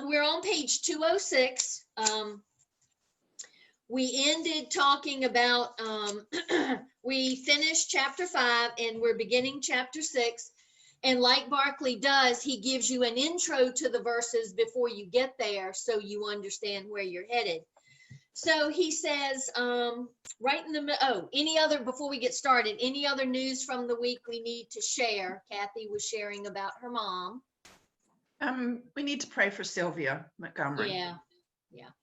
We're on page 206. We ended talking about, we finished chapter 5 and we're beginning chapter 6. And like Barclay does, he gives you an intro to the verses before you get there so you understand where you're headed. So he says, right in the, any other, before we get started, any other news from the week we need to share? Kathy was sharing about her mom. We need to pray for Sylvia Montgomery. Yeah.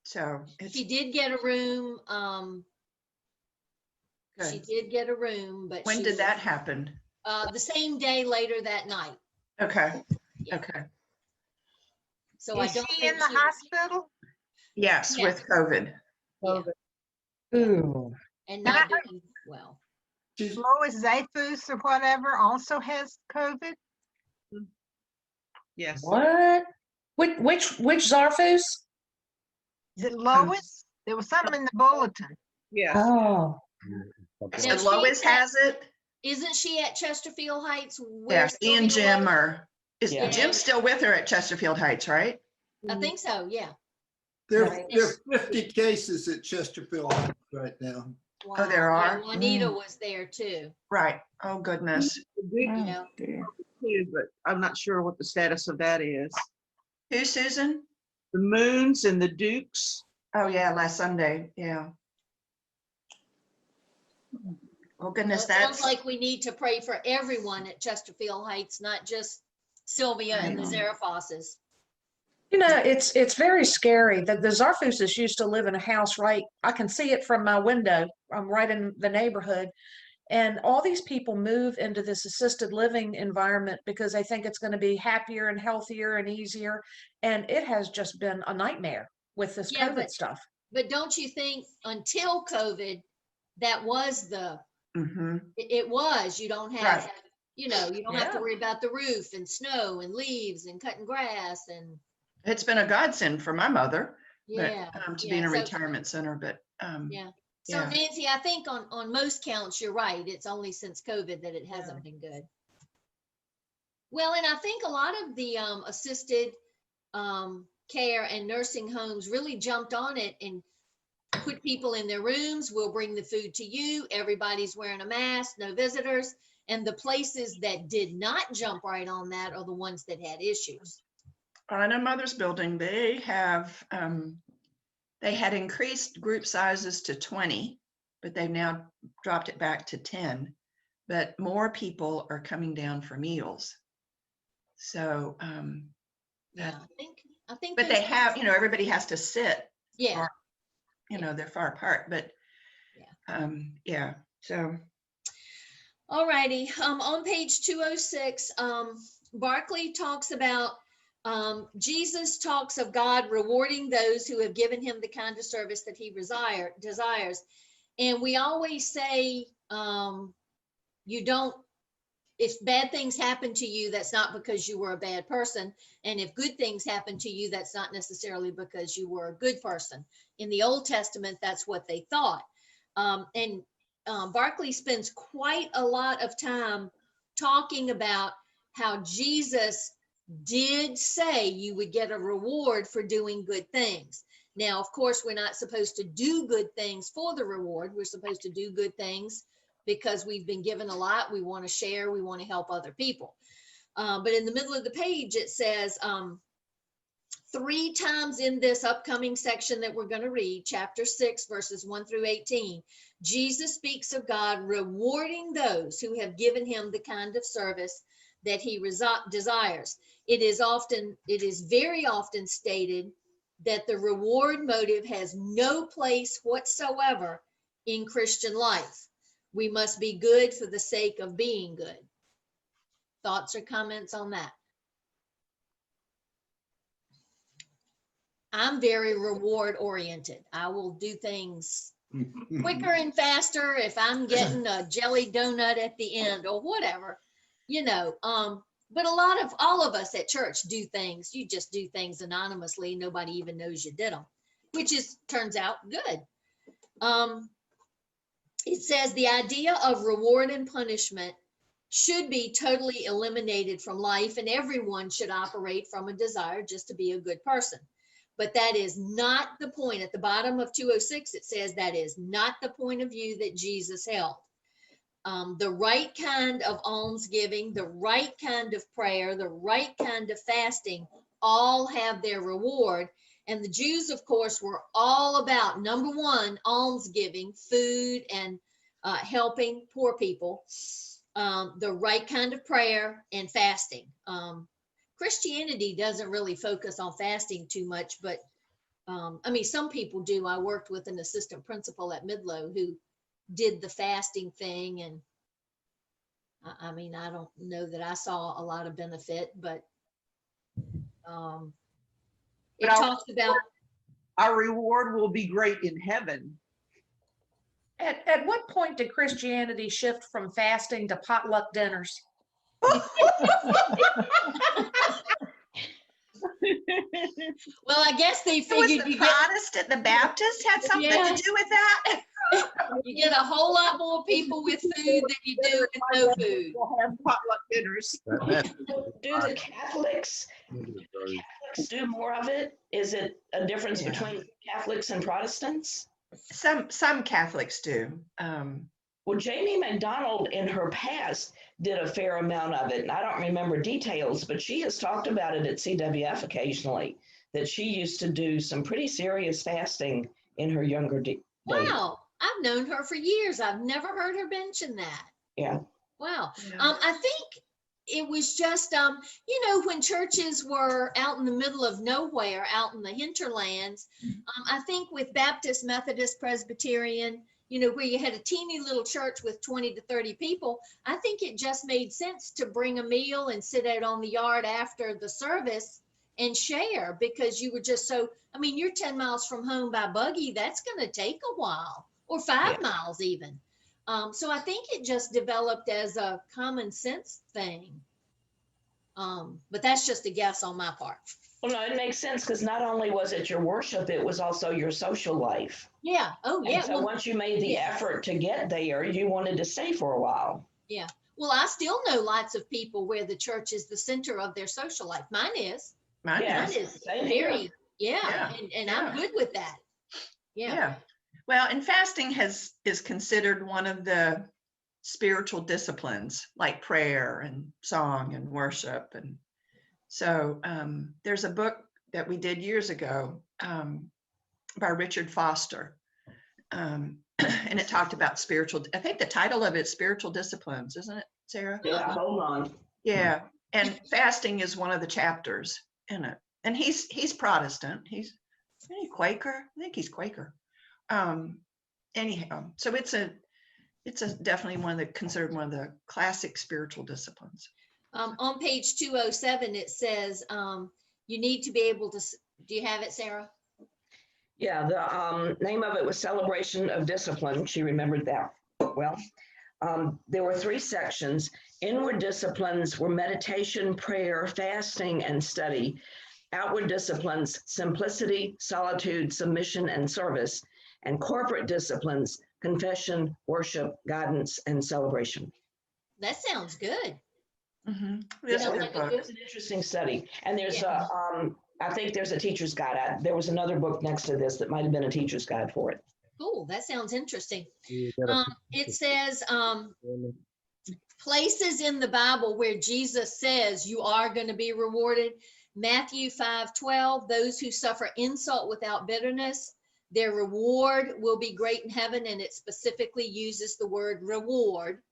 So she did get a room. Good. She did get a room, but when did that happen? The same day later that night. Okay. Yeah. Okay. So Is I don't she think in the hospital? Yes, Yeah. with COVID. Yeah. Ooh. And not doing well. Lois Zafus or whatever also has COVID. Yes. What? Which Zarfus? Is it Lois? There was something in the bulletin. Yes. Oh, And Lois has it. Isn't she at Chesterfield Heights? Yes, Ian Jim is Yeah. Jim still with her at Chesterfield Heights, right? I think so, yeah. There Right. are 50 cases at Chesterfield Heights right now. Wow. Oh, there are? Yeah, Juanita was there too. Right. Oh, goodness. Yeah. Too, but I'm not sure what the status of that is. Who, Susan? The Moons and the Dukes. Oh, yeah, last Sunday. Yeah. Oh, goodness, Well, it sounds that's like we need to pray for everyone at Chesterfield Heights, not just Sylvia and the Zarafosses. you know, it's very scary that the Zarfuses used to live in a house right. I can see it from my window. I'm right in the neighborhood. And all these people move into this assisted living environment because they think it's going to be happier and healthier and easier. And it has just been a nightmare with this Yeah, COVID stuff. But don't you think until COVID, that was it was, you don't have, Right. you don't have to Yeah. worry about the roof and snow and leaves and cutting grass and it's been a godsend for my mother. yeah. But, to yeah, be in a so- retirement center, but Yeah. So yeah. Nancy, I think on most counts, you're right. It's only since COVID that it hasn't been good. Well, and I think a lot of the assisted care and nursing homes really jumped on it and put people in their rooms. We'll bring the food to you. Everybody's wearing a mask, no visitors. And the places that did not jump right on that are the ones that had issues. On a mother's building, they have they had increased group sizes to 20, but they've now dropped it back to 10. But more people are coming down for meals. So Yeah, I think. but they have, everybody has to sit. Yeah. Or, they're far apart, but yeah. So All righty. On page 206, Barclay talks about Jesus talks of God rewarding those who have given him the kind of service that he desires. And we always say, if bad things happen to you, that's not because you were a bad person. And if good things happen to you, that's not necessarily because you were a good person. In the Old Testament, that's what they thought. And Barclay spends quite a lot of time talking about how Jesus did say you would get a reward for doing good things. Now, of course, we're not supposed to do good things for the reward. We're supposed to do good things because we've been given a lot. We want to share. We want to help other people. But in the middle of the page, it says 3 times in this upcoming section that we're going to read, chapter 6, verses 1 through 18, Jesus speaks of God rewarding those who have given him the kind of service that he desires. It is very often stated that the reward motive has no place whatsoever in Christian life. We must be good for the sake of being good. Thoughts or comments on that? I'm very reward oriented. I will do things quicker and faster if I'm getting a jelly donut at the end or whatever, but all of us at church do things. You just do things anonymously. Nobody even knows you did them, which turns out good. It says the idea of reward and punishment should be totally eliminated from life, and everyone should operate from a desire just to be a good person. But that is not the point. At the bottom of 206, it says that is not the point of view that Jesus held. The right kind of almsgiving, the right kind of prayer, the right kind of fasting all have their reward. And the Jews, of course, were all about, number one, almsgiving, food, and helping poor people, the right kind of prayer, and fasting. Christianity doesn't really focus on fasting too much, but I mean, some people do. I worked with an assistant principal at Midlow who did the fasting thing, and I mean, I don't know that I saw a lot of benefit, but it But talks about, our reward will be great in heaven. At what point did Christianity shift from fasting to potluck dinners? well, I guess they It was figured the you get, Protestant, the Baptist had something Yeah. to do with that. you get a whole lot more people with food than you do with no food. We'll have potluck dinners. Do the Catholics do more of it? Is it a difference Yeah. between Catholics and Protestants? Some Catholics do. Well, Jamie McDonald in her past did a fair amount of it, and I don't remember details, but she has talked about it at CWF occasionally, that she used to do some pretty serious fasting in her younger days. Wow, I've known her for years. I've never heard her mention that. Yeah. Wow. Yeah. I think it was just, you know, when churches were out in the middle of nowhere, out in the hinterlands, I think with Baptist, Methodist, Presbyterian, you know, where you had a teeny little church with 20 to 30 people, I think it just made sense to bring a meal and sit out on the yard after the service and share, because you were just so, I mean, you're 10 miles from home by buggy, that's going to take a while, or 5 miles even. So I think it just developed as a common sense thing. But that's just a guess on my part. Well, no, it makes sense because not only was it your worship, it was also your social life. Yeah. Oh, And yeah. so Well, once you made the effort to get there, you wanted to stay for a while. yeah. Well, I still know lots of people where the church is the center of their social life. Mine is. Mine Yeah. Mine is Same here. very, yeah. Yeah. And Yeah. I'm good with that. Yeah. Yeah. Well, and fasting is considered one of the spiritual disciplines, like prayer and song and worship. And so there's a book that we did years ago by Richard Foster. And it talked about spiritual, I think the title of it is Spiritual Disciplines, isn't it, Sarah? Yeah, hold on. Yeah. And fasting is one of the chapters in it. And he's Protestant. He's Quaker. I think he's Quaker. Anyhow, so it's a definitely considered one of the classic spiritual disciplines. On page 207, it says you need to be able to, do you have it, Sarah? Yeah, the name of it was Celebration of Discipline. She remembered that well. There were 3 sections. Inward disciplines were meditation, prayer, fasting, and study. Outward disciplines, simplicity, solitude, submission, and service. And corporate disciplines, confession, worship, guidance, and celebration. That sounds good. Mm-hmm. It is a Yeah, good like a book. good- It's an interesting study. And there's Yeah. I think there's a teacher's guide. There was another book next to this that might have been a teacher's guide for it. Cool. That sounds interesting. It says places in the Bible where Jesus says you are going to be rewarded. Matthew 5:12, those who suffer insult without bitterness, their reward will be great in heaven, and it specifically uses the word reward.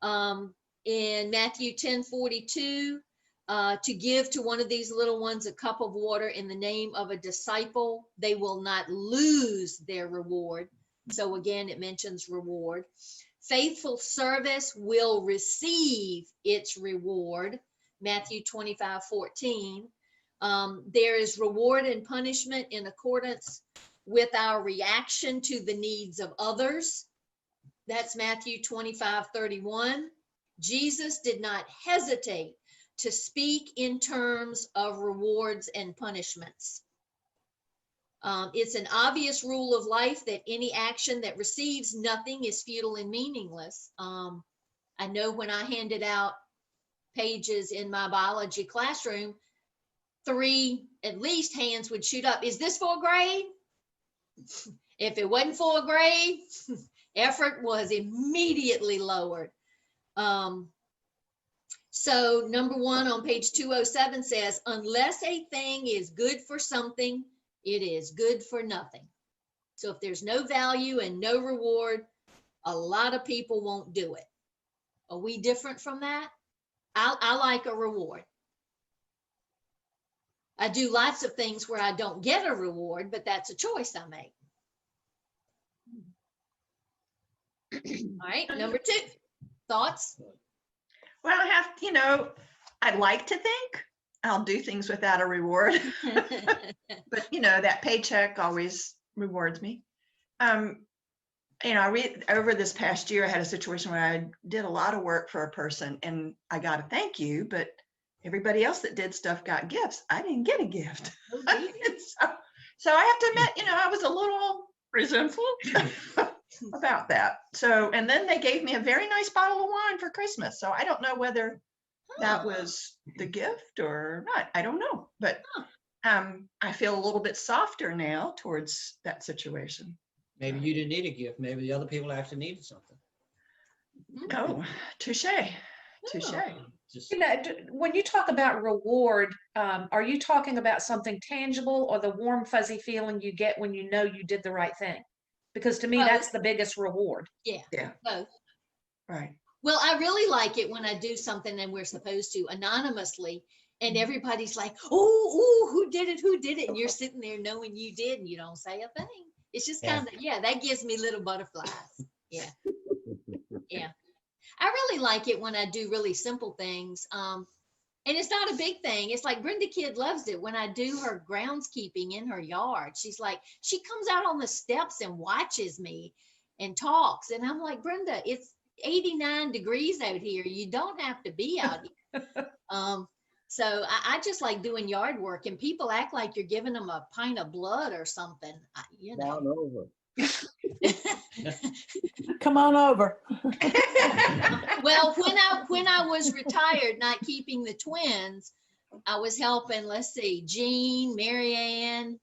In Matthew 10:42, to give to one of these little ones a cup of water in the name of a disciple, they will not lose their reward. So again, it mentions reward. Faithful service will receive its reward. Matthew 25:14. There is reward and punishment in accordance with our reaction to the needs of others. That's Matthew 25:31. Jesus did not hesitate to speak in terms of rewards and punishments. It's an obvious rule of life that any action that receives nothing is futile and meaningless. I know when I handed out pages in my biology classroom, 3 at least hands would shoot up. Is this for a grade? If it wasn't for a grade, effort was immediately lowered. So number 1 on page 207 says, unless a thing is good for something, it is good for nothing. So if there's no value and no reward, a lot of people won't do it. Are we different from that? I like a reward. I do lots of things where I don't get a reward, but that's a choice I make. All right, number 2, thoughts? Well, I have, I'd like to think I'll do things without a reward, but that paycheck always rewards me. Over this past year, I had a situation where I did a lot of work for a person and I got a thank you, but everybody else that did stuff got gifts. I didn't get a gift. So I have to admit, I was a little resentful about that. So, and then they gave me a very nice bottle of wine for Christmas. So I don't know whether that was the gift or not. I don't know, but I feel a little bit softer now towards that situation. Maybe you didn't need a gift. Maybe the other people actually needed something. Oh, touche, touche. Just When you talk about reward, are you talking about something tangible or the warm fuzzy feeling you get when you know you did the right thing? Because to me, Both. that's the biggest reward. Yeah, Yeah. both. Right. Well, I really like it when I do something and we're supposed to anonymously, and everybody's like, oh, who did it? Who did it? And you're sitting there knowing you did, and you don't say a thing. It's just kind of, that gives me little butterflies. Yeah. Yeah. I really like it when I do really simple things. And it's not a big thing. It's like Brenda Kidd loves it when I do her groundskeeping in her yard. She's like, she comes out on the steps and watches me and talks. And I'm like, Brenda, it's 89 degrees out here. You don't have to be out here. So I just like doing yard work, and people act like you're giving them a pint of blood or something. Down over. Come on over. Well, when I was retired, not keeping the twins, I was helping, let's see, Jean, Mary Ann,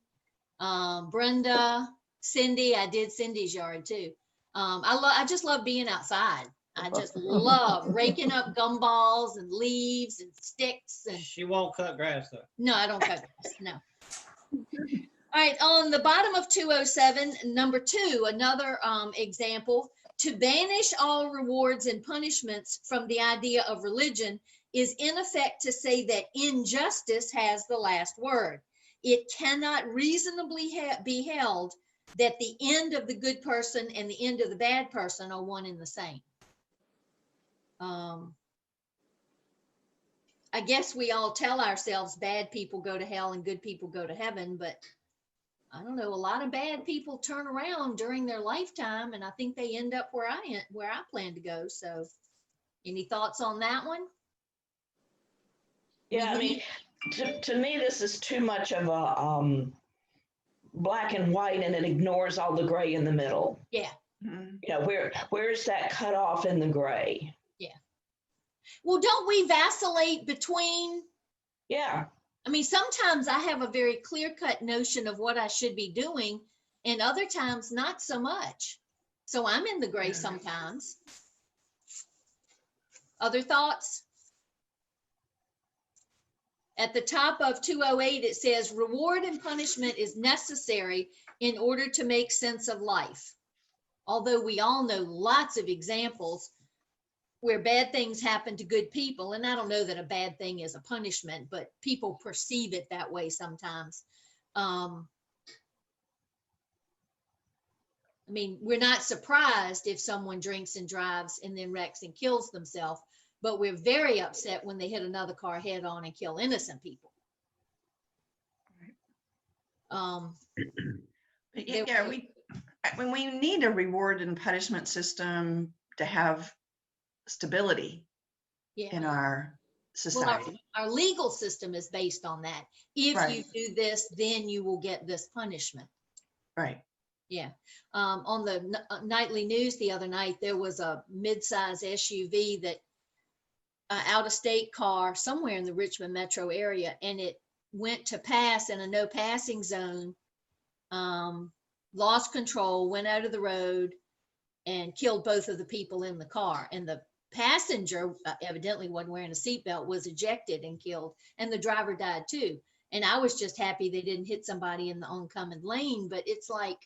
Brenda, Cindy. I did Cindy's yard too. I just love being outside. I just love raking up gumballs and leaves and sticks. And she won't cut grass though. no, I don't cut grass. No. All right, on the bottom of 207, number 2, another example, to banish all rewards and punishments from the idea of religion is in effect to say that injustice has the last word. It cannot reasonably be held that the end of the good person and the end of the bad person are one and the same. I guess we all tell ourselves bad people go to hell and good people go to heaven, but I don't know, a lot of bad people turn around during their lifetime, and I think they end up where I plan to go. So any thoughts on that one? Yeah, I mean, to me, this is too much of a black and white, and it ignores all the gray in the middle. Yeah. Mhm. Where's that cutoff in the gray? Well, don't we vacillate between? Yeah. I mean, sometimes I have a very clear-cut notion of what I should be doing, and other times not so much. So I'm in the gray sometimes. Other thoughts? At the top of 208, it says reward and punishment is necessary in order to make sense of life. Although we all know lots of examples where bad things happen to good people. And I don't know that a bad thing is a punishment, but people perceive it that way sometimes. I mean, we're not surprised if someone drinks and drives and then wrecks and kills themselves, but we're very upset when they hit another car head on and kill innocent people. Yeah, we need a reward and punishment system to have stability in our society. Well, our legal system is based on that. If Right. you do this, then you will get this punishment. Right. Yeah. On the nightly news the other night, there was a mid-size SUV that out of state car somewhere in the Richmond metro area, and it went to pass in a no passing zone, lost control, went out of the road, and killed both of the people in the car. And the passenger evidently wasn't wearing a seatbelt, was ejected and killed, and the driver died too. And I was just happy they didn't hit somebody in the oncoming lane. But it's like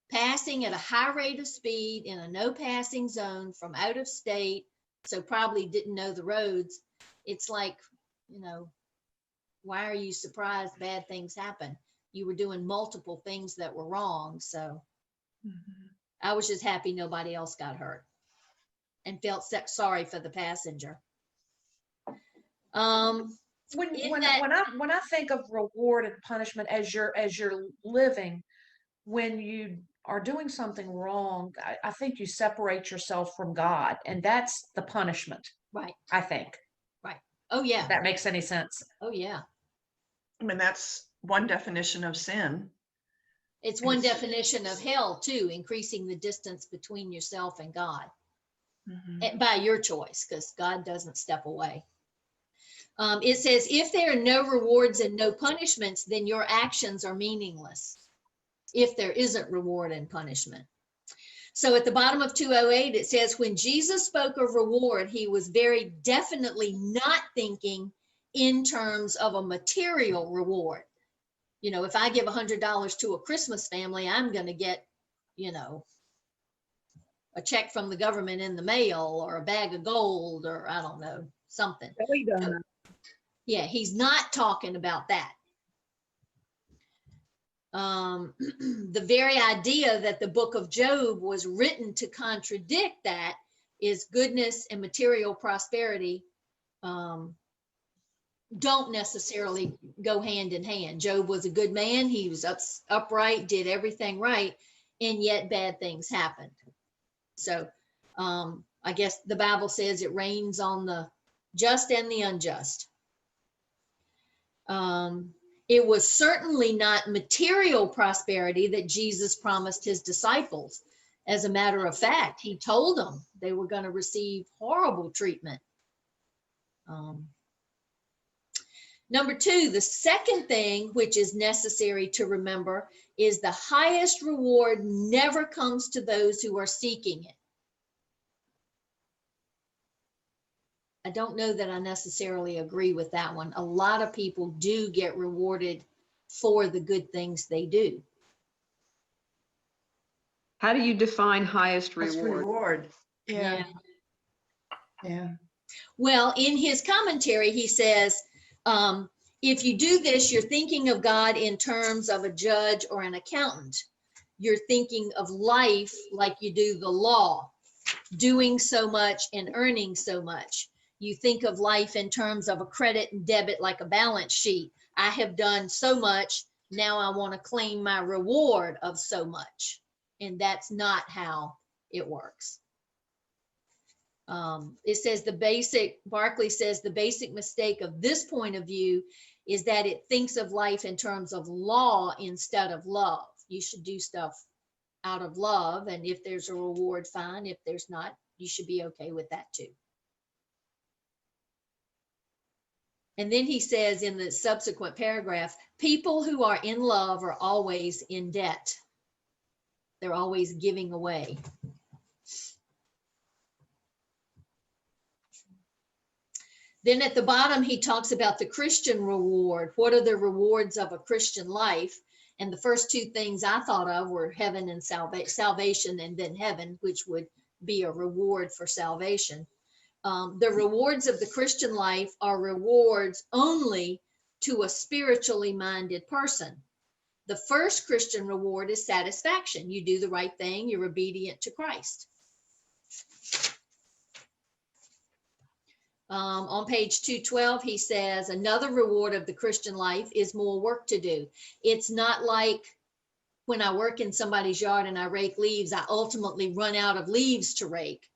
passing at a high rate of speed in a no passing zone from out of state, so probably didn't know the roads. It's like, you know, why are you surprised bad things happen? You were doing multiple things that were wrong. So I was just happy nobody else got hurt and felt sorry for the passenger. When In that- when I think of reward and punishment as you're living, when you are doing something wrong, I think you separate yourself from God, and that's the punishment. Right. I think. Oh yeah. If that makes any sense. Oh yeah. I mean, that's one definition of sin. It's one It's- definition of hell too, increasing the distance between yourself and God. Mhm. And by your choice, because God doesn't step away. It says, if there are no rewards and no punishments, then your actions are meaningless. If there isn't reward and punishment. So at the bottom of 208, it says, when Jesus spoke of reward, he was very definitely not thinking in terms of a material reward. You know, if I give $100 to a Christmas family, I'm going to get, you know, a check from the government in the mail, or a bag of gold, or I don't know, something. Yeah, he's not talking about that. The very idea that the book of Job was written to contradict that is goodness and material prosperity don't necessarily go hand in hand. Job was a good man. He was upright, did everything right, and yet bad things happened. So I guess the Bible says it rains on the just and the unjust. It was certainly not material prosperity that Jesus promised his disciples. As a matter of fact, he told them they were going to receive horrible treatment. Number two, the second thing which is necessary to remember is the highest reward never comes to those who are seeking it. I don't know that I necessarily agree with that one. A lot of people do get rewarded for the good things they do. How do you define highest That's reward? reward. Yeah. Well, in his commentary, he says, if you do this, you're thinking of God in terms of a judge or an accountant. You're thinking of life like you do the law, doing so much and earning so much. You think of life in terms of a credit and debit, like a balance sheet. I have done so much. Now I want to claim my reward of so much. And that's not how it works. It says Barclay says the basic mistake of this point of view is that it thinks of life in terms of law instead of love. You should do stuff out of love. And if there's a reward, fine. If there's not, you should be okay with that too. And then he says in the subsequent paragraph, people who are in love are always in debt. They're always giving away. Then at the bottom, he talks about the Christian reward. What are the rewards of a Christian life? And the first two things I thought of were heaven and salvation, and then heaven, which would be a reward for salvation. The rewards of the Christian life are rewards only to a spiritually minded person. The first Christian reward is satisfaction. You do the right thing, you're obedient to Christ. On page 212, he says, another reward of the Christian life is more work to do. It's not like when I work in somebody's yard and I rake leaves, I ultimately run out of leaves to rake.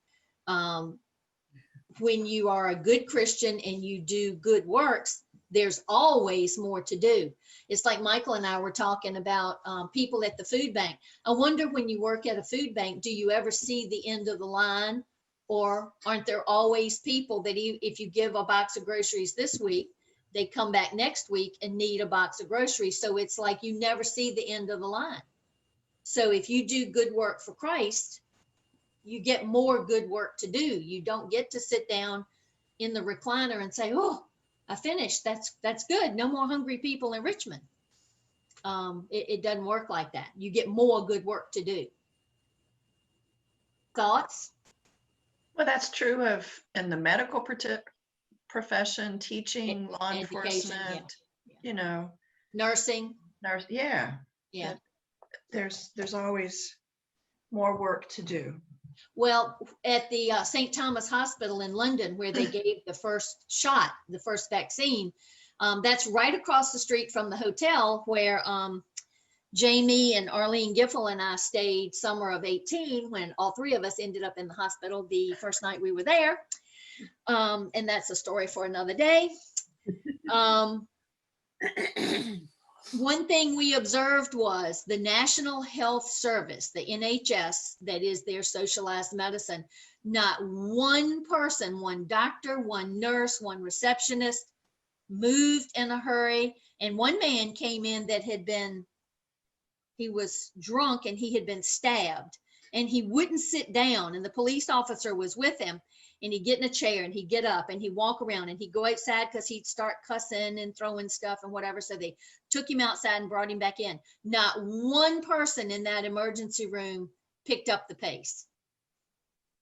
When you are a good Christian and you do good works, there's always more to do. It's like Michael and I were talking about people at the food bank. I wonder, when you work at a food bank, do you ever see the end of the line? Or aren't there always people that if you give a box of groceries this week, they come back next week and need a box of groceries? So it's like you never see the end of the line. So if you do good work for Christ, you get more good work to do. You don't get to sit down in the recliner and say, oh, I finished. That's good. No more hungry people in Richmond. It doesn't work like that. You get more good work to do. Thoughts? Well, that's true of in the medical profession, teaching, law Education, enforcement, yeah. you know, Nursing. nurse. Yeah. Yeah. There's always more work to do. Well, at the St. Thomas Hospital in London, where they gave the first shot, the first vaccine, that's right across the street from the hotel where Jamie and Arlene Giffel and I stayed summer of 18, when all three of us ended up in the hospital the first night we were there. And that's a story for another day. One thing we observed was the National Health Service, the NHS, that is their socialized medicine. Not one person, one doctor, one nurse, one receptionist moved in a hurry. And one man came in that he was drunk and he had been stabbed, and he wouldn't sit down, and the police officer was with him, and he'd get in a chair and he'd get up and he'd walk around and he'd go outside because he'd start cussing and throwing stuff and whatever. So they took him outside and brought him back in. Not one person in that emergency room picked up the pace.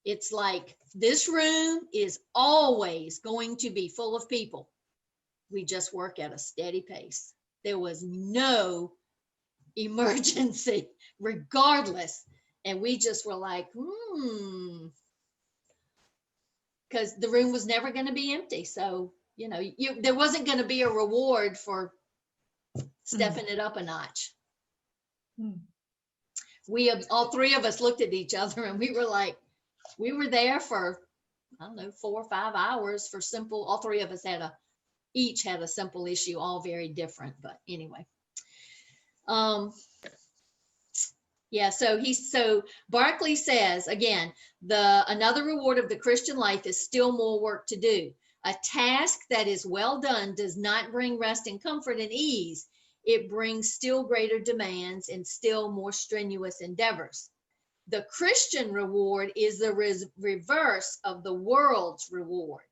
It's like this room is always going to be full of people. We just work at a steady pace. There was no emergency regardless. And we just were like, because the room was never going to be empty. So, you know, there wasn't going to be a reward for stepping it up a notch. We, all three of us looked at each other and we were like, we were there for, I don't know, 4 or 5 hours for simple, all three of us each had a simple issue, all very different, but anyway. Yeah, so Barclay says, again, another reward of the Christian life is still more work to do. A task that is well done does not bring rest and comfort and ease. It brings still greater demands and still more strenuous endeavors. The Christian reward is the reverse of the world's reward.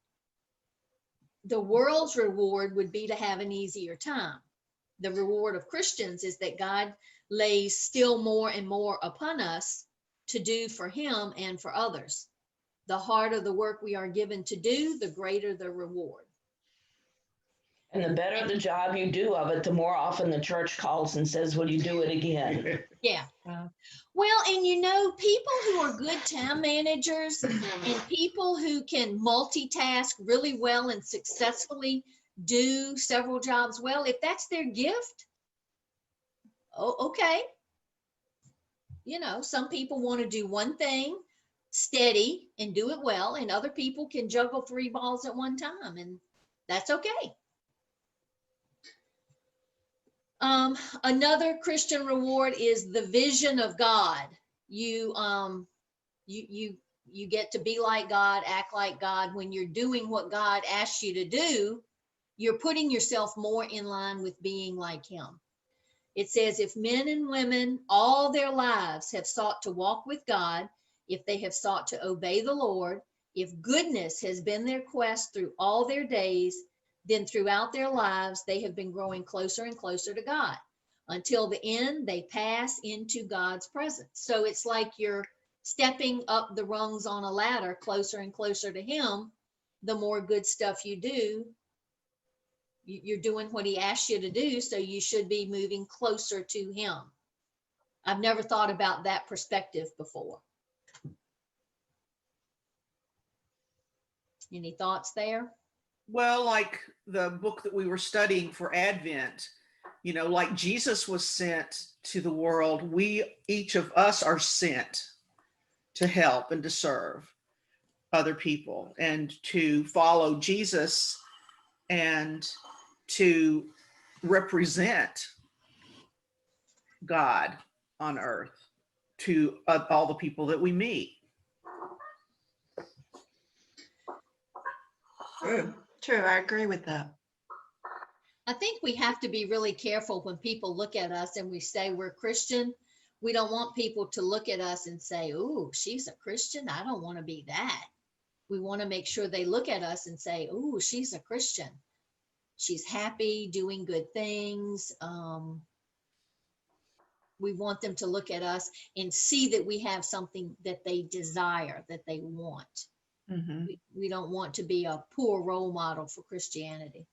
The world's reward would be to have an easier time. The reward of Christians is that God lays still more and more upon us to do for him and for others. The harder the work we are given to do, the greater the reward. And the better the job you do of it, the more often the church calls and says, will you do it again? Yeah. Well, and you know, people who are good time managers and people who can multitask really well and successfully do several jobs well, if that's their gift, oh, okay. You know, some people want to do one thing steady and do it well, and other people can juggle 3 balls at one time, and that's okay. Another Christian reward is the vision of God. You get to be like God, act like God. When you're doing what God asks you to do, you're putting yourself more in line with being like him. It says, if men and women all their lives have sought to walk with God, if they have sought to obey the Lord, if goodness has been their quest through all their days, then throughout their lives, they have been growing closer and closer to God. Until the end, they pass into God's presence. So it's like you're stepping up the rungs on a ladder closer and closer to him. The more good stuff you do, you're doing what he asks you to do, so you should be moving closer to him. I've never thought about that perspective before. Any thoughts there? Well, like the book that we were studying for Advent, you know, like Jesus was sent to the world, each of us are sent to help and to serve other people and to follow Jesus and to represent God on earth to all the people that we meet. True, I agree with that. I think we have to be really careful when people look at us and we say we're Christian. We don't want people to look at us and say, "Ooh, she's a Christian. I don't want to be that." We want to make sure they look at us and say, "Ooh, she's a Christian. She's happy, doing good things." We want them to look at us and see that we have something that they desire, that they want. Mhm, We don't want to be a poor role model for Christianity.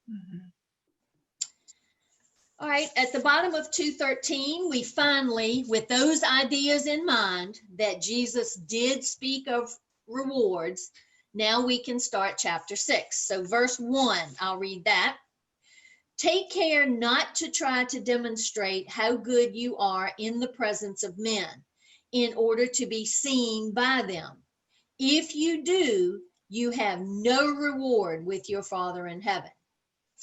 mhm. All right, at the bottom of 213, we finally, with those ideas in mind that Jesus did speak of rewards, now we can start chapter 6. So verse 1, I'll read that. Take care not to try to demonstrate how good you are in the presence of men, in order to be seen by them. If you do, you have no reward with your Father in heaven.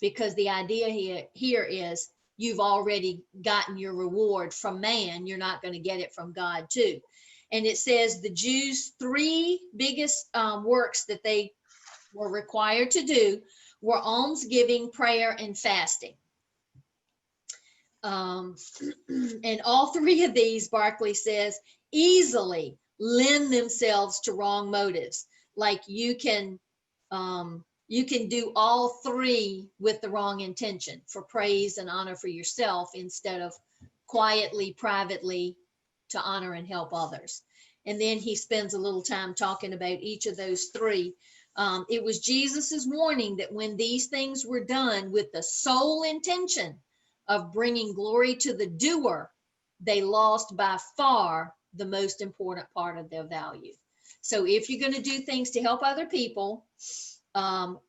Because the idea here is you've already gotten your reward from man. You're not going to get it from God too. And it says the Jews' three biggest works that they were required to do were almsgiving, prayer, and fasting. And all three of these, Barclay says, easily lend themselves to wrong motives. Like you can do all three with the wrong intention, for praise and honor for yourself instead of quietly, privately to honor and help others. And then he spends a little time talking about each of those three. It was Jesus's warning that when these things were done with the sole intention of bringing glory to the doer, they lost by far the most important part of their value. So if you're going to do things to help other people,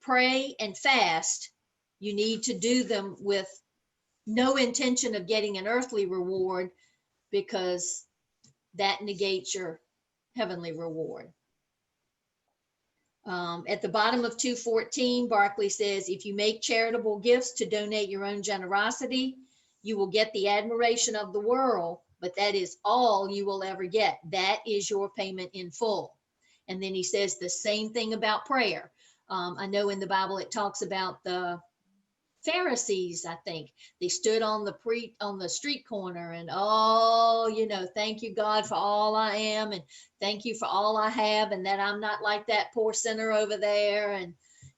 pray and fast, you need to do them with no intention of getting an earthly reward, because that negates your heavenly reward. At the bottom of 214, Barclay says, if you make charitable gifts to donate your own generosity, you will get the admiration of the world, but that is all you will ever get. That is your payment in full. And then he says the same thing about prayer. I know in the Bible it talks about the Pharisees, I think. They stood on the street corner and, thank you, God, for all I am, and thank you for all I have, and that I'm not like that poor sinner over there. And,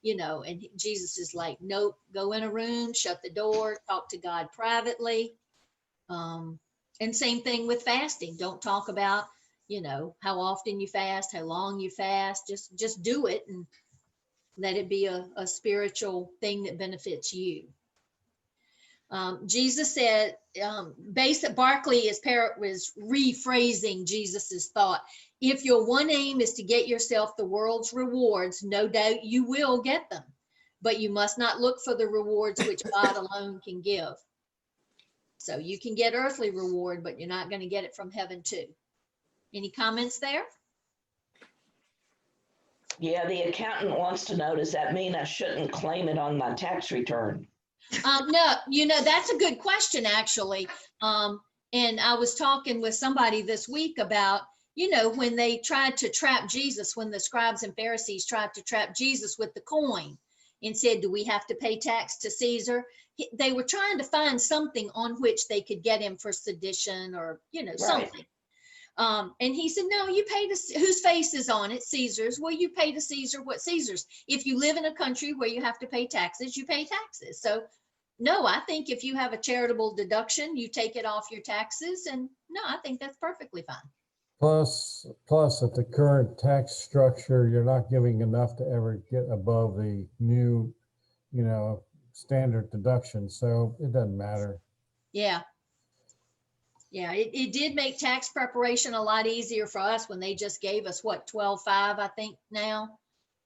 and Jesus is like, nope, go in a room, shut the door, talk to God privately. And same thing with fasting. Don't talk about, how often you fast, how long you fast. Just do it and let it be a spiritual thing that benefits you. Jesus said, Barclay is rephrasing Jesus's thought. If your one aim is to get yourself the world's rewards, no doubt you will get them, but you must not look for the rewards which God alone can give. So you can get earthly reward, but you're not going to get it from heaven too. Any comments there? Yeah, the accountant wants to know, does that mean I shouldn't claim it on my tax return? No, that's a good question, actually. And I was talking with somebody this week about, when they tried to trap Jesus, when the scribes and Pharisees tried to trap Jesus with the coin and said, do we have to pay tax to Caesar? They were trying to find something on which they could get him for sedition or, something. And he said, no, you pay to whose face is on it? Caesar's. Well, you pay to Caesar what Caesar's. If you live in a country where you have to pay taxes, you pay taxes. So no, I think if you have a charitable deduction, you take it off your taxes. And no, I think that's perfectly fine. Plus at the current tax structure, you're not giving enough to ever get above the new, standard deduction. So it doesn't matter. Yeah. Yeah, it did make tax preparation a lot easier for us when they just gave us what, 12.5, I think now.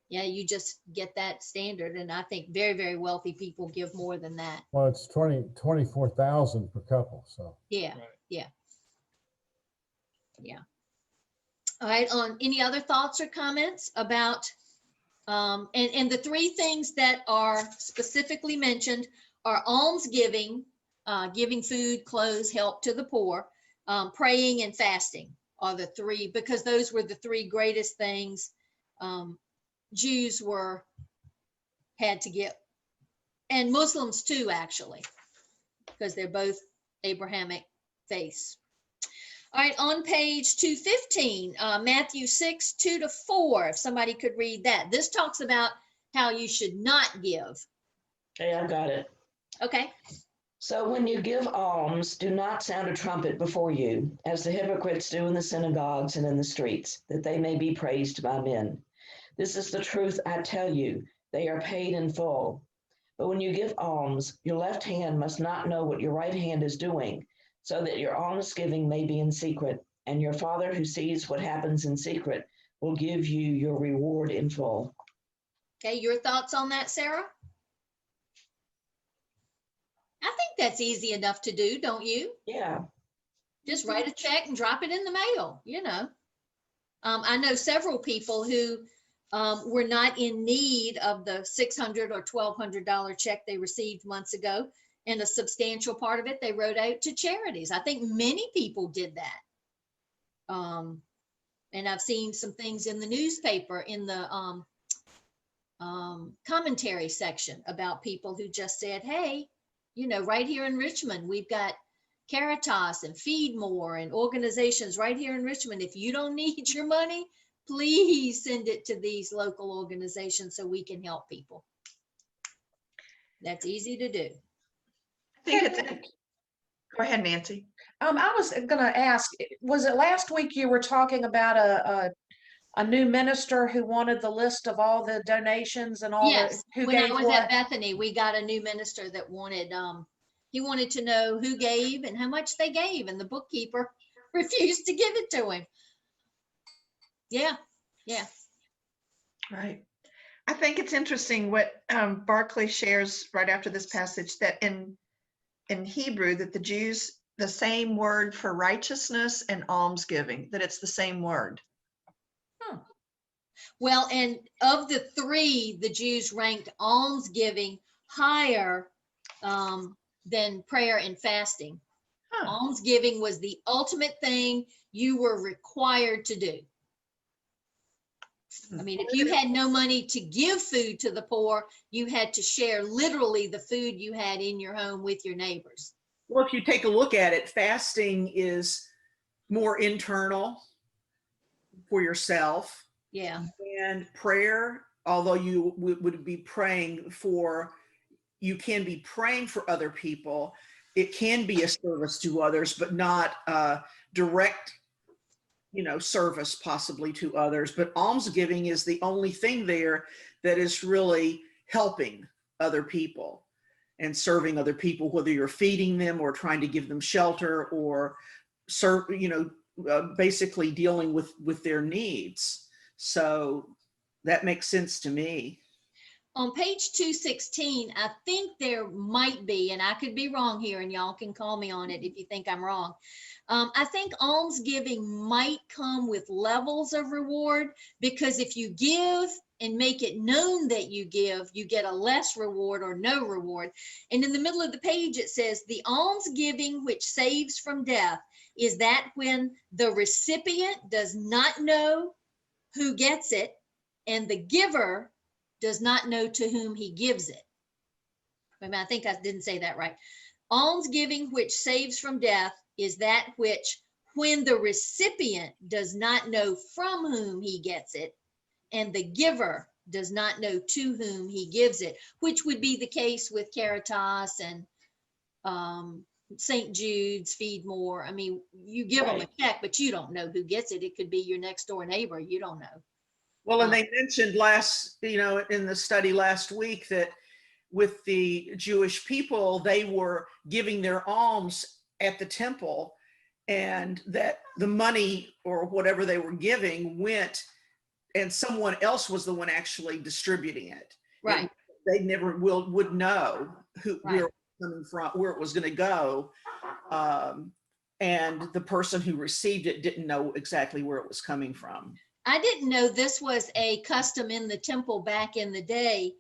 Yeah, you just get that standard. And I think very, very wealthy people give more than that. Well, it's 24,000 per couple. So Yeah, Right. yeah. All right, on any other thoughts or comments about And the three things that are specifically mentioned are almsgiving, giving food, clothes, help to the poor, praying and fasting are the three, because those were the three greatest things Jews had to give, and Muslims too, actually, because they're both Abrahamic faiths. All right, on page 215, Matthew 6, 2-4, if somebody could read that. This talks about how you should not give. Okay, I got it. Okay. So when you give alms, do not sound a trumpet before you, as the hypocrites do in the synagogues and in the streets, that they may be praised by men. This is the truth I tell you, they are paid in full. But when you give alms, your left hand must not know what your right hand is doing, so that your almsgiving may be in secret, and your Father who sees what happens in secret will give you your reward in full. Okay, your thoughts on that, Sarah? I think that's easy enough to do, don't you? Yeah. Just write a check and drop it in the mail, you know. I know several people who were not in need of the $600 or $1,200 check they received months ago, and a substantial part of it they wrote out to charities. I think many people did that. And I've seen some things in the newspaper in the commentary section about people who just said, hey, you know, right here in Richmond, we've got Caritas and Feed More and organizations right here in Richmond. If you don't need your money, please send it to these local organizations so we can help people. That's easy to do. I think it's, go ahead, Nancy. I was going to ask, was it last week you were talking about a new minister who wanted the list of all the donations and all Yes, the, who when I gave was what? at Bethany, we got a new minister that wanted, he wanted to know who gave and how much they gave, and the bookkeeper refused to give it to him. Yeah, yeah. Right. I think it's interesting what Barclay shares right after this passage, that in Hebrew, that the Jews, the same word for righteousness and almsgiving, that it's the same word. Well, and of the three, the Jews ranked almsgiving higher than prayer and fasting. Almsgiving was the ultimate thing you were required to do. I mean, if you had no money to give food to the poor, you had to share literally the food you had in your home with your neighbors. Well, if you take a look at it, fasting is more internal for yourself. Yeah. And prayer, although you would be praying for, you can be praying for other people. It can be a service to others, but not direct, you know, service possibly to others. But almsgiving is the only thing there that is really helping other people and serving other people, whether you're feeding them or trying to give them shelter or serve, you know, basically dealing with their needs. So that makes sense to me. On page 216, I think there might be, and I could be wrong here, and y'all can call me on it if you think I'm wrong. I think almsgiving might come with levels of reward, because if you give and make it known that you give, you get a less reward or no reward. And in the middle of the page, it says, the almsgiving which saves from death is that when the recipient does not know who gets it, and the giver does not know to whom he gives it. I think I didn't say that right. Almsgiving which saves from death is that which, when the recipient does not know from whom he gets it, and the giver does not know to whom he gives it, which would be the case with Caritas and St. Jude's, Feed More. I mean, you give them a check, but you don't know who gets it. It could be your next door neighbor. You don't know. Well, and they mentioned in the study last week that with the Jewish people, they were giving their alms at the temple, and that the money or whatever they were giving went, and someone else was the one actually distributing it. Right. They never would know where it was coming from, where it was going to go. And the person who received it didn't know exactly where it was coming from. I didn't know this was a custom in the temple back in the day.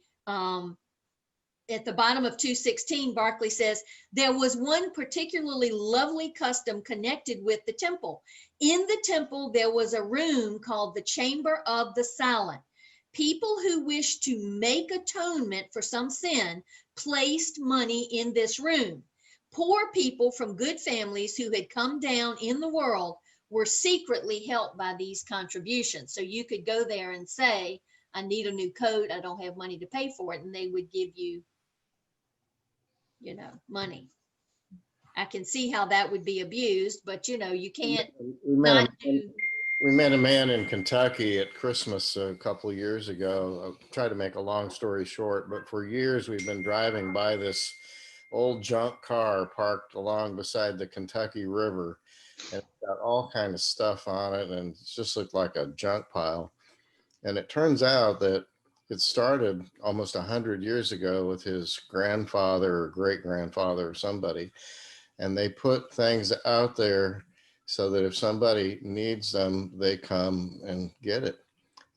At the bottom of 216, Barclay says, there was one particularly lovely custom connected with the temple. In the temple, there was a room called the Chamber of the Silent. People who wished to make atonement for some sin placed money in this room. Poor people from good families who had come down in the world were secretly helped by these contributions. So you could go there and say, I need a new coat, I don't have money to pay for it, and they would give you, money. I can see how that would be abused, but you can't not do. We met a man in Kentucky at Christmas a couple of years ago. I'll try to make a long story short, but for years we've been driving by this old junk car parked along beside the Kentucky River, and it's got all kind of stuff on it, and it just looked like a junk pile. And it turns out that it started almost 100 years ago with his grandfather or great grandfather or somebody, and they put things out there so that if somebody needs them, they come and get it.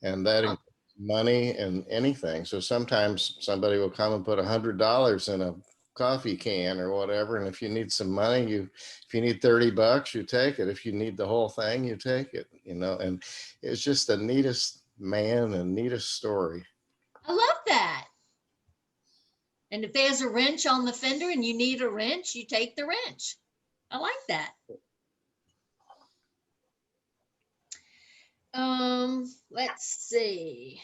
And that includes money and anything. So sometimes somebody will come and put $100 in a coffee can or whatever. And if you need some money, if you need $30, you take it. If you need the whole thing, you take it, and it's just the neatest man and neatest story. I love that. And if there's a wrench on the fender and you need a wrench, you take the wrench. I like that. Let's see.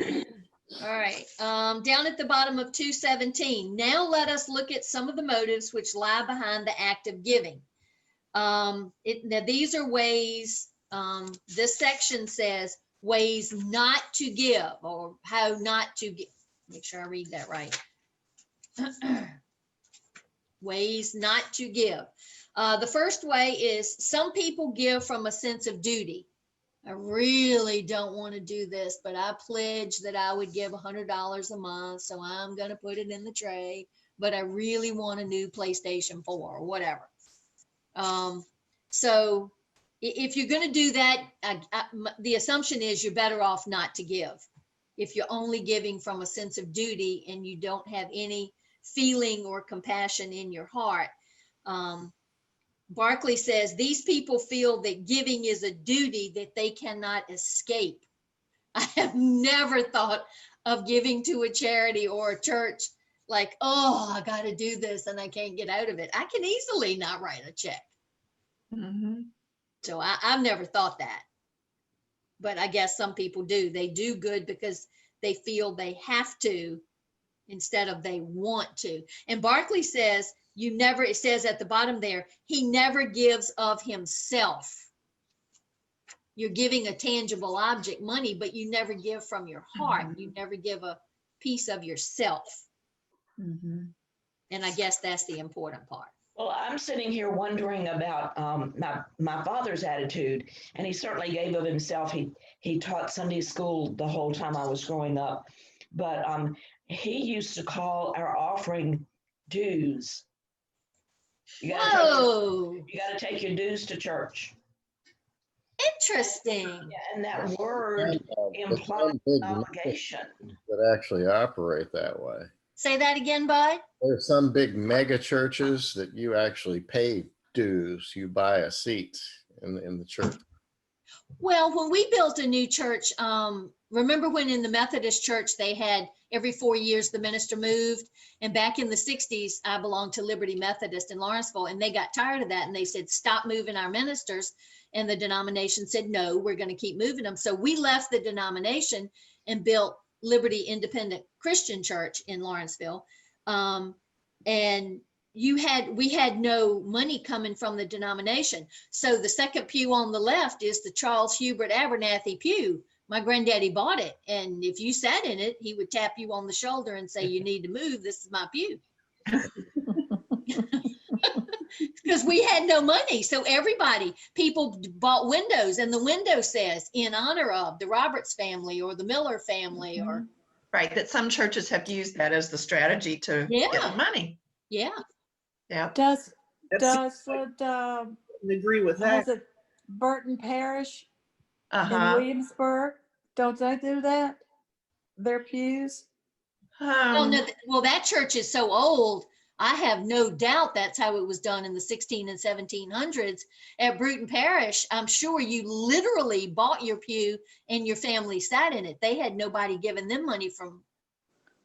All right, down at the bottom of 217. Now let us look at some of the motives which lie behind the act of giving. Now these are ways, this section says ways not to give, or how not to give. Make sure I read that right. Ways not to give. The first way is some people give from a sense of duty. I really don't want to do this, but I pledged that I would give $100 a month, so I'm going to put it in the tray, but I really want a new PlayStation 4 or whatever. So if you're going to do that, the assumption is you're better off not to give. If you're only giving from a sense of duty and you don't have any feeling or compassion in your heart. Barclay says these people feel that giving is a duty that they cannot escape. I have never thought of giving to a charity or a church like, oh, I got to do this and I can't get out of it. I can easily not write a check. Mhm. So I've never thought that. But I guess some people do. They do good because they feel they have to instead of they want to. And Barclay says, it says at the bottom there, he never gives of himself. You're giving a tangible object, money, but you never give from your heart. You never give a piece of yourself. Mhm. And I guess that's the important part. Well, I'm sitting here wondering about my father's attitude, and he certainly gave of himself. He taught Sunday school the whole time I was growing up, but he used to call our offering dues. You gotta take your dues to church. Interesting. Yeah, and that word implies obligation. That actually operate that way. Say that again, Bud. There's some big mega churches that you actually pay dues. You buy a seat in the church. Well, when we built a new church, remember when in the Methodist church they had every 4 years the minister moved, and back in the 60s I belonged to Liberty Methodist in Lawrenceville, and they got tired of that and they said stop moving our ministers, and the denomination said no, we're going to keep moving them. So we left the denomination and built Liberty Independent Christian Church in Lawrenceville, and we had no money coming from the denomination. So the second pew on the left is the Charles Hubert Abernathy pew. My granddaddy bought it, and if you sat in it, he would tap you on the shoulder and say, you need to move, this is my pew. Because we had no money. So people bought windows, and the window says in honor of the Roberts family or the Miller family. Or Right, that some churches have used that as the strategy to get money. Yeah. Yeah. Does That's- the can agree with that. Was it Burton Parish in Uh-huh. Williamsburg? Don't they do that? Their pews? Oh, no, well, that church is so old. I have no doubt that's how it was done in the 16 and 1700s at Bruton Parish. I'm sure you literally bought your pew and your family sat in it. They had nobody giving them money from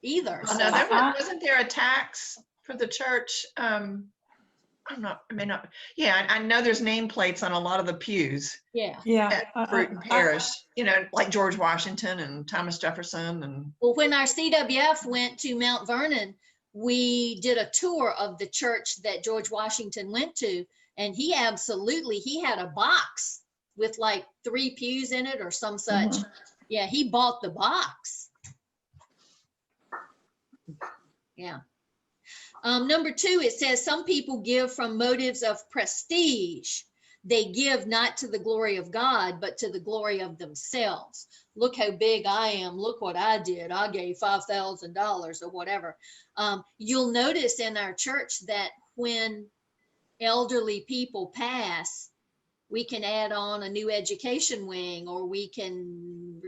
either. Oh, So, no, wasn't there a tax for the church? I know there's nameplates on a lot of the pews yeah. Yeah. at Bruton Parish, like George Washington and Thomas Jefferson and. Well, when our CWF went to Mount Vernon, we did a tour of the church that George Washington went to, and he had a box with like 3 pews in it or some such. Yeah, he bought the box. Yeah. Number 2, it says some people give from motives of prestige. They give not to the glory of God, but to the glory of themselves. Look how big I am. Look what I did. I gave $5,000 or whatever. You'll notice in our church that when elderly people pass, we can add on a new education wing, or we can,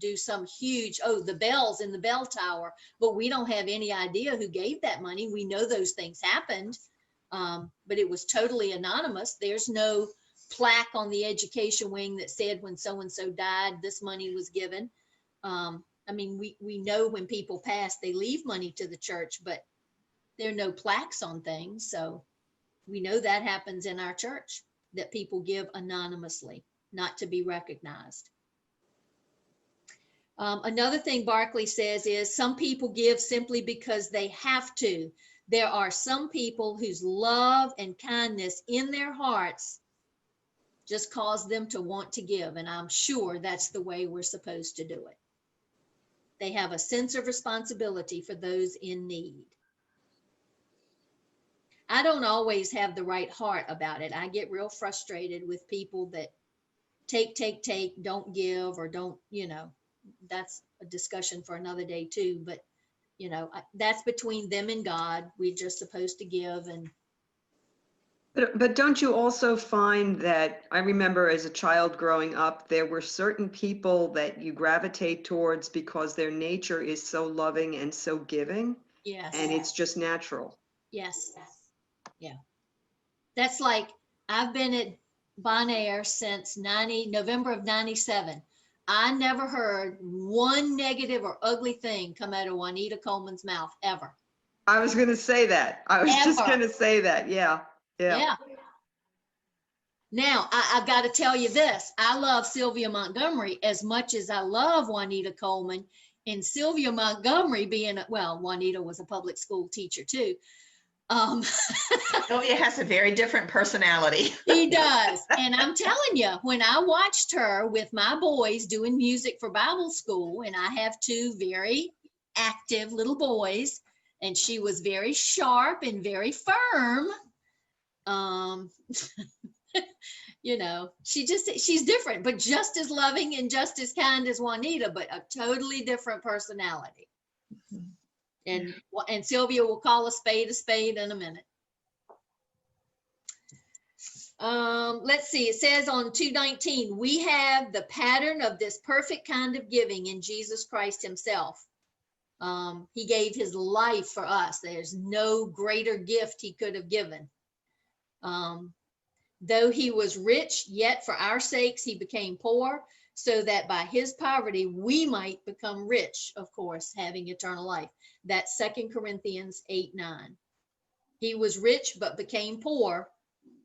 do some huge, the bells in the bell tower, but we don't have any idea who gave that money. We know those things happened, but it was totally anonymous. There's no plaque on the education wing that said when so-and-so died, this money was given. We know when people pass, they leave money to the church, but there are no plaques on things. So we know that happens in our church, that people give anonymously, not to be recognized. Another thing Barclay says is some people give simply because they have to. There are some people whose love and kindness in their hearts just cause them to want to give. And I'm sure that's the way we're supposed to do it. They have a sense of responsibility for those in need. I don't always have the right heart about it. I get real frustrated with people that take, don't give, or don't, that's a discussion for another day too. But, that's between them and God. We're just supposed to give. And But don't you also find that, I remember as a child growing up, there were certain people that you gravitate towards because their nature is so loving and so giving, yes. and it's just natural. Yes. Yeah. That's like, I've been at Bonaire since November of 97. I never heard one negative or ugly thing come out of Juanita Coleman's mouth, ever. I was going to say that. I was just going to say that. Yeah. Now, I've got to tell you this. I love Sylvia Montgomery as much as I love Juanita Coleman. And Sylvia Montgomery Juanita was a public school teacher too. Sylvia has a very different personality. She does. And I'm telling you, when I watched her with my boys doing music for Bible school, and I have 2 very active little boys, and she was very sharp and very firm. She's different, but just as loving and just as kind as Juanita, but a totally different personality. And Sylvia will call a spade in a minute. Let's see, it says on 2:19, we have the pattern of this perfect kind of giving in Jesus Christ himself. He gave his life for us. There's no greater gift he could have given. Though he was rich, yet for our sakes he became poor, so that by his poverty we might become rich, of course, having eternal life. That's 2 Corinthians 8:9. He was rich but became poor,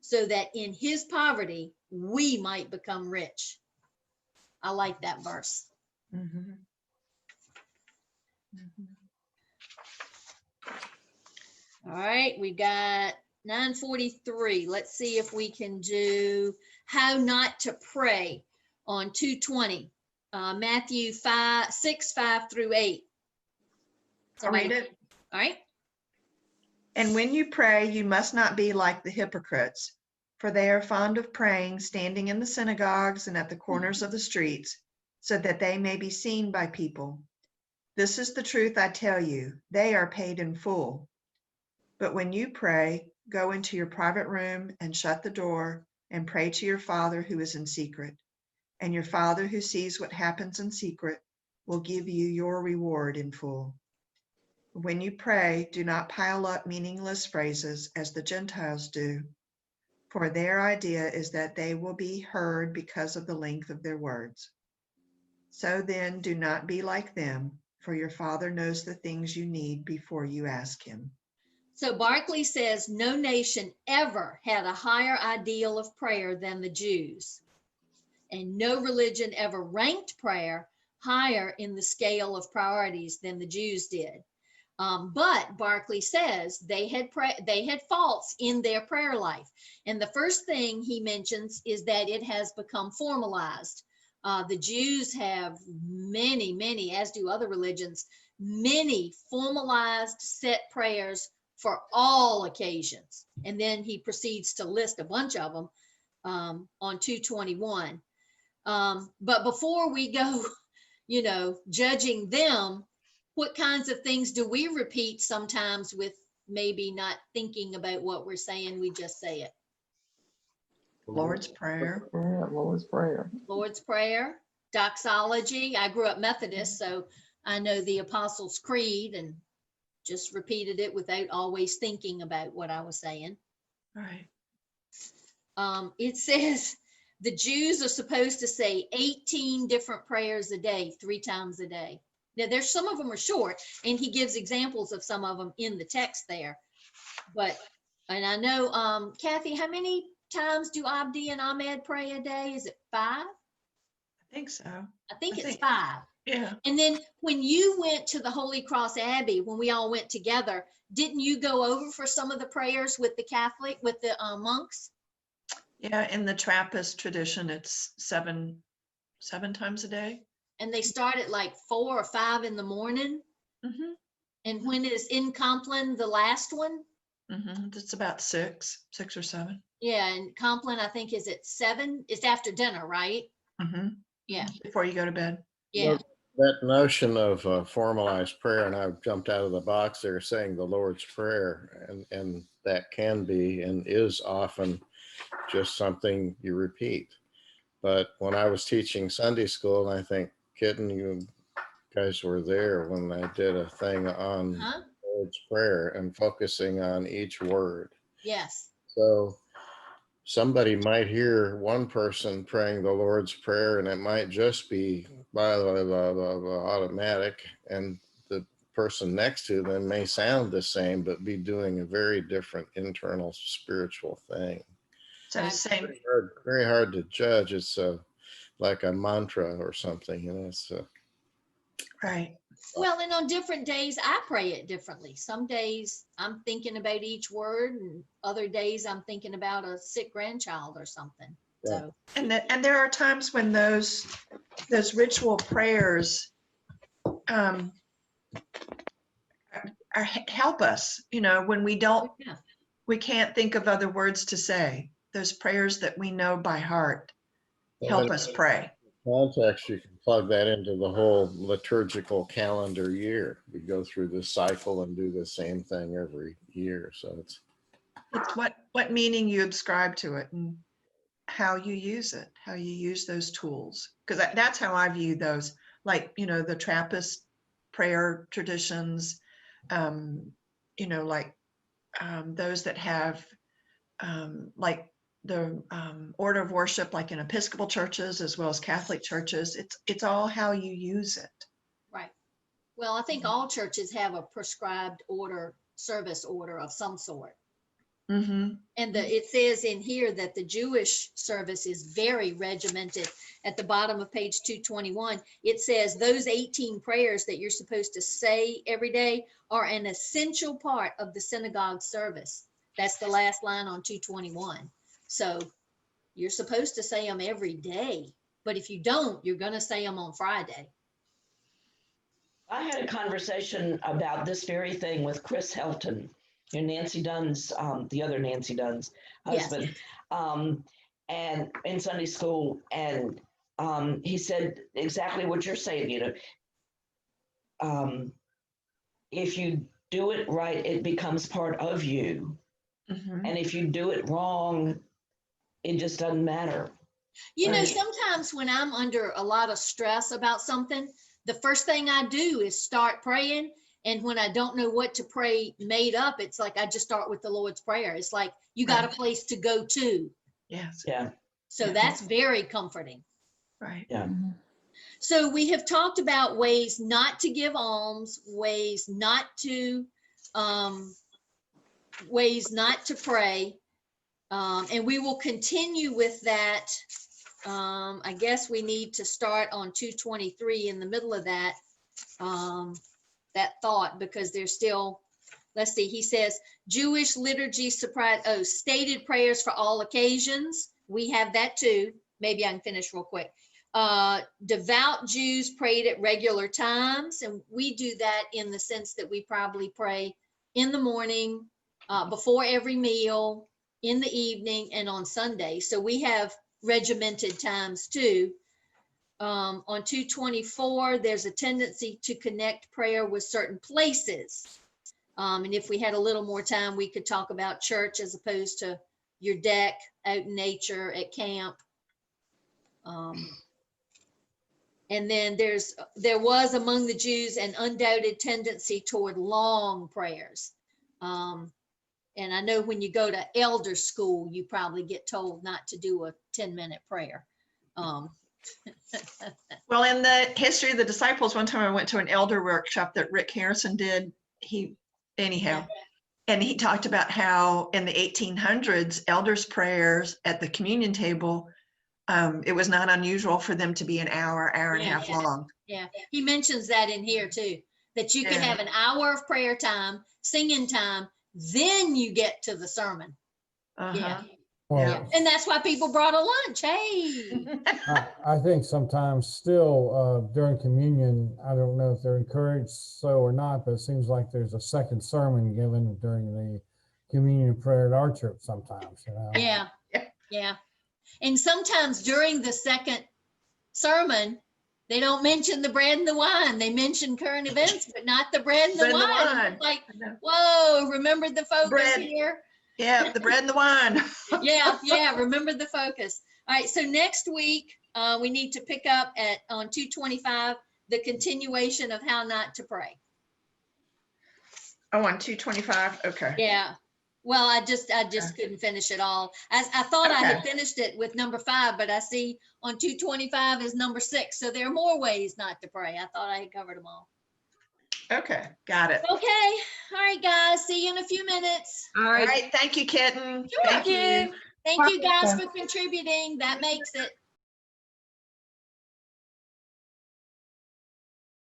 so that in his poverty we might become rich. I like that verse. Mm-hmm. All right, we got 9:43. Let's see if we can do how not to pray on 2:20. Matthew 6:5-8. I'll read it. All right. And when you pray, you must not be like the hypocrites, for they are fond of praying, standing in the synagogues and at the corners of the streets, so that they may be seen by people. This is the truth I tell you, they are paid in full. But when you pray, go into your private room and shut the door and pray to your Father who is in secret. And your Father who sees what happens in secret will give you your reward in full. When you pray, do not pile up meaningless phrases as the Gentiles do, for their idea is that they will be heard because of the length of their words. So then, do not be like them, for your Father knows the things you need before you ask him. So Barclay says no nation ever had a higher ideal of prayer than the Jews, and no religion ever ranked prayer higher in the scale of priorities than the Jews did. But Barclay says they had faults in their prayer life. And the first thing he mentions is that it has become formalized. The Jews have many, as do other religions, many formalized set prayers for all occasions. And then he proceeds to list a bunch of them on 221. But before we go, judging them, what kinds of things do we repeat sometimes with maybe not thinking about what we're saying? We just say it. Lord's Prayer. Yeah, Lord's Prayer. Lord's Prayer, doxology. I grew up Methodist, so I know the Apostles' Creed and just repeated it without always thinking about what I was saying. Right. It says the Jews are supposed to say 18 different prayers a day, 3 times a day. Now, there's some of them are short, and he gives examples of some of them in the text there. And I know, Kathy, how many times do Abdi and Ahmed pray a day? Is it 5? I think so. I think it's 5. Yeah. And then when you went to the Holy Cross Abbey, when we all went together, didn't you go over for some of the prayers with the monks? Yeah, in the Trappist tradition, it's seven times a day. And they start at like 4 or 5 in the morning. Mm-hmm. And when is in Compline the last one? Mm-hmm. It's about 6 or 7. Yeah, and Compline, I think, is at 7. It's after dinner, right? Mm-hmm. Yeah. Before you go to bed. Yeah. That notion of formalized prayer, and I've jumped out of the box there saying the Lord's Prayer, and that can be and is often just something you repeat. But when I was teaching Sunday school, and I think, Kitten, you guys were there when I did a thing on Lord's Prayer and focusing on each word. Yes. So somebody might hear one person praying the Lord's Prayer, and it might just be blah, blah, blah, blah, blah, automatic, and the person next to them may sound the same, but be doing a very different internal spiritual thing. So same. Very hard to judge. It's like a mantra or something, It's Right. Well, and on different days, I pray it differently. Some days I'm thinking about each word, and other days I'm thinking about a sick grandchild or something. So. And there are times when those ritual prayers help us. When we don't, we can't think of other words to say. Those prayers that we know by heart help us pray. Context, you can plug that into the whole liturgical calendar year. We go through this cycle and do the same thing every year. So it's what meaning you ascribe to it and how you use it, how you use those tools. Because that's how I view those, like, the Trappist prayer traditions, like those that have like the order of worship, like in Episcopal churches as well as Catholic churches. It's all how you use it. Right. Well, I think all churches have a prescribed service order of some sort. Mm-hmm. And it says in here that the Jewish service is very regimented. At the bottom of page 221, it says those 18 prayers that you're supposed to say every day are an essential part of the synagogue service. That's the last line on 221. So you're supposed to say them every day. But if you don't, you're going to say them on Friday. I had a conversation about this very thing with Chris Helton, Nancy Dunn's, the other Nancy Dunn's husband, and in Sunday school. And he said exactly what you're saying, if you do it right, it becomes part of you. Mm-hmm. And if you do it wrong, it just doesn't matter. You know, Right. sometimes when I'm under a lot of stress about something, the first thing I do is start praying. And when I don't know what to pray made up, it's like I just start with the Lord's Prayer. It's like you got a Right. place to go to. Yes, Yeah, So Yeah. that's very comforting. right. yeah. So we have talked about ways not to give alms, ways not to pray. And we will continue with that. I guess we need to start on 223 in the middle of that thought, because there's still, let's see, he says Jewish liturgy stated prayers for all occasions. We have that too. Maybe I can finish real quick. Devout Jews prayed at regular times, and we do that in the sense that we probably pray in the morning, before every meal, in the evening, and on Sunday. So we have regimented times too. On 224, there's a tendency to connect prayer with certain places. And if we had a little more time, we could talk about church as opposed to your deck, out in nature, at camp. And then there was among the Jews an undoubted tendency toward long prayers. And I know when you go to elder school, you probably get told not to do a 10-minute prayer. Well, in the history of the disciples, one time I went to an elder workshop that Rick Harrison did. And he talked about how in the 1800s, elders' prayers at the communion table, it was not unusual for them to be an hour and a half long. Yeah, he mentions that in here too, that you can Yeah. have an hour of prayer time, singing time, then you get to the sermon. Uh-huh. Yeah. Well, Yeah. And that's why people brought a lunch. Hey. I think sometimes still during communion, I don't know if they're encouraged so or not, but it seems like there's a second sermon given during the communion prayer at our church sometimes, you know. Yeah. Yeah. And sometimes during the second sermon, they don't mention the bread and the wine. They mention current events, but not the bread and the Bread and the wine. wine. It's like, I know. whoa, remember the focus Bread. here? Yeah, the bread and the wine. Yeah, remember the focus. All right, so next week, we need to pick up on 225, the continuation of how not to pray. Oh, on 225, okay. Yeah. Well, I just couldn't finish it all. I thought I had Okay. finished it with number 5, but I see on 225 is number 6. So there are more ways not to pray. I thought I had covered them all. Okay, got it. Okay. All right, guys. See you in a few minutes. All All right. right, thank you, Kitten. Sure. Thank you. Thank you guys for contributing. That makes it.